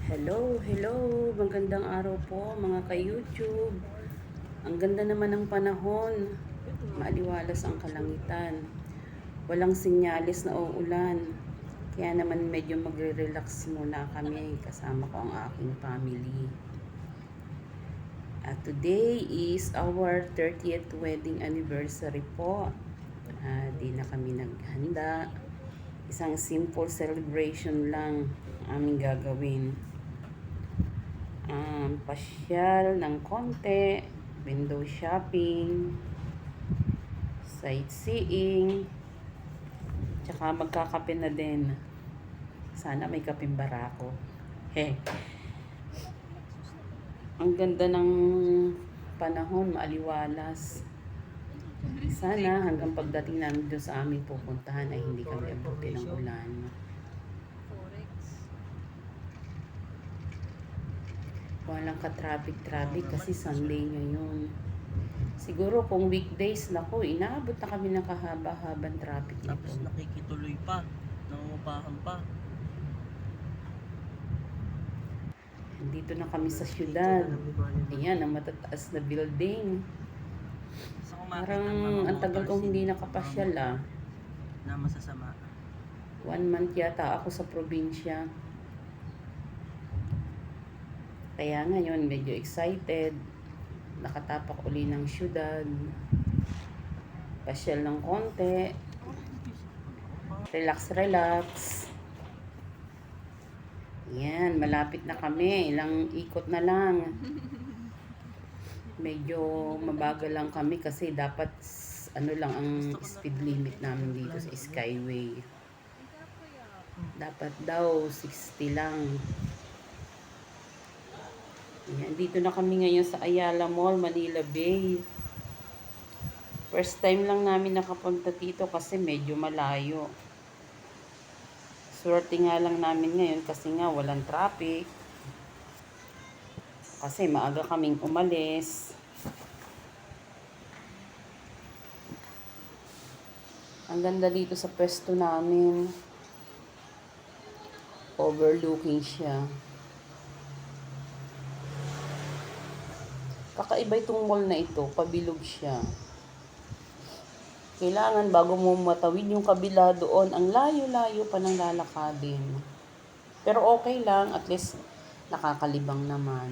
Hello, hello. Magandang araw po mga ka-YouTube. Ang ganda naman ng panahon. Maaliwalas ang kalangitan. Walang sinyalis na uulan. Kaya naman medyo magre-relax muna kami. Kasama ko ang aking family. At today is our 30th wedding anniversary po. Di na kami naghanda. Isang simple celebration lang aming gagawin. Pasyal ng konti, window shopping, sightseeing, tsaka magkakape na din. Sana may kapeng barako. Ang ganda ng panahon, maaliwalas. Sana hanggang pagdating namin doon sa aming pupuntahan ay hindi kami abuti ng ulan. Walang ka-traffic kasi Sunday ngayon. Siguro kung weekdays na ko, inaabot na kami ng kahaba-habang traffic nito. Tapos nakikituloy pa, nangungupahan pa. Dito na kami sa syudad. Ayan, ang matataas na building. Parang ang tagal kong hindi nakapasyal Na masasama. 1 month yata ako sa probinsya. Kaya ngayon medyo excited. Nakatapak uli ng syudad. Pasyal ng konti. Relax. Yan, malapit na kami. Ilang ikot na lang. Medyo mabagal lang kami kasi dapat ano lang ang speed limit namin dito sa Skyway. Dapat daw 60 lang. Yan, dito na kami ngayon sa Ayala Mall, Manila Bay. First time lang namin nakapunta dito kasi medyo malayo. Swerte nga lang namin ngayon kasi nga walang traffic. Kasi maaga kaming umalis. Ang ganda dito sa pwesto namin. Overlooking siya. Kakaiba itong mall na ito, pabilog siya. Kailangan bago mo matawid yung kabila doon, ang layo-layo pa ng lalakadin. Pero okay lang, at least nakakalibang naman.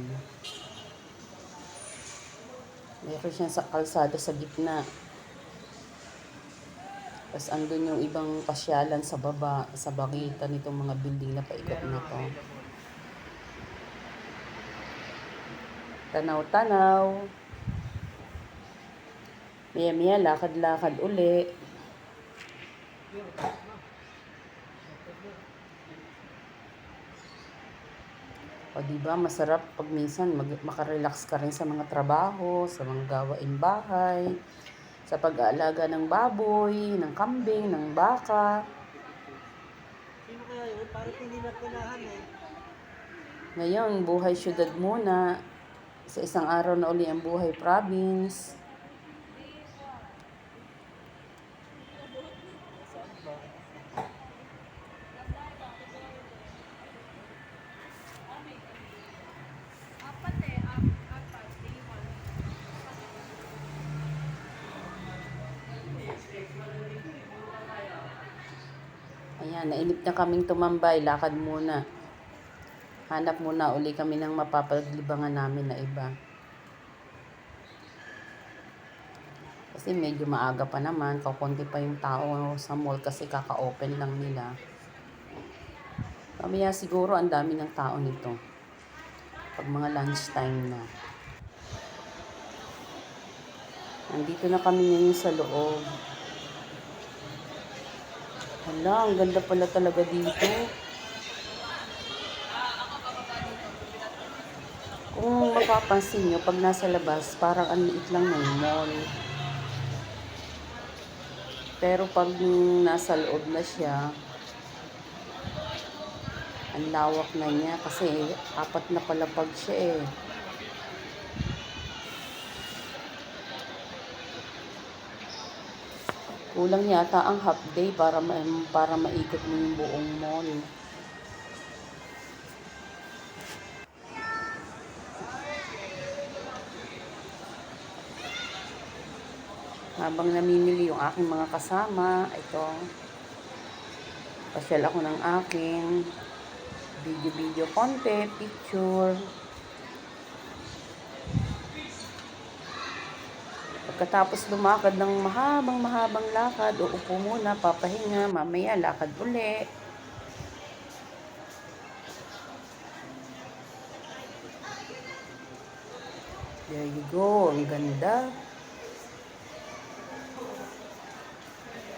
Meron siyang sa kalsada sa gitna. Tapos andun yung ibang pasyalan sa baba, sa bagitan nitong mga building na paikot na to. Tanaw-tanaw. Maya-maya, lakad-lakad uli. O diba, masarap pag minsan makarelax ka rin sa mga trabaho, sa mga gawaing bahay, sa pag-aalaga ng baboy, ng kambing, ng baka. Sino kaya yun? Parang hindi na pinahan Ngayon, buhay syudad muna. Sa isang araw na uli ang buhay province. Ayan, nainip na kaming tumambay. Lakad muna. Hanap muna uli kami ng mapapaglibangan namin na iba. Kasi medyo maaga pa naman. Kakunti pa yung tao sa mall kasi kaka-open lang nila. Mamaya siguro ang dami ng tao nito. Pag mga lunchtime na. Nandito na kami ngayon sa loob. Hala, ang ganda pala talaga dito. Kung mapapansin nyo, pag nasa labas, parang ang liit lang ng mall. Pero pag nasa loob na siya, ang lawak na niya kasi 4 na palapag siya eh. Kulang yata ang half day para maikot mo yung buong mall. Habang namimili yung aking mga kasama, ito, pasyal ako ng aking video konti, picture. Pagkatapos lumakad ng mahabang lakad, uupo muna, papahinga, mamaya lakad uli. There you go, ang ganda.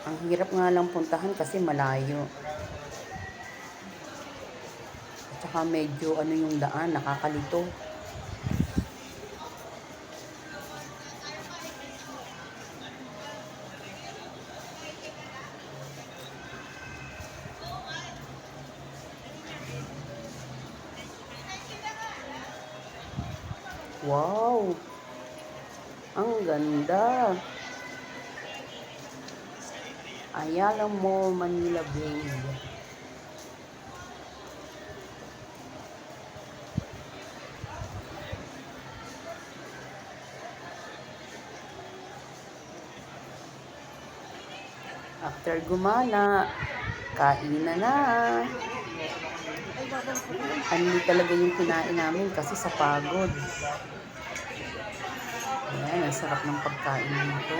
Ang hirap nga lang puntahan kasi malayo. At saka medyo ano yung daan, nakakalito. Wow! Ang ganda! Ayala Mall, Manila Bay. After gumala, kainan na. Hindi talaga yung kinain namin kasi sa pagod. Ayan, ang sarap ng pagkain nito.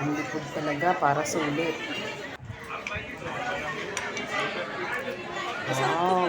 Ang lipod talaga para sulit. Wow!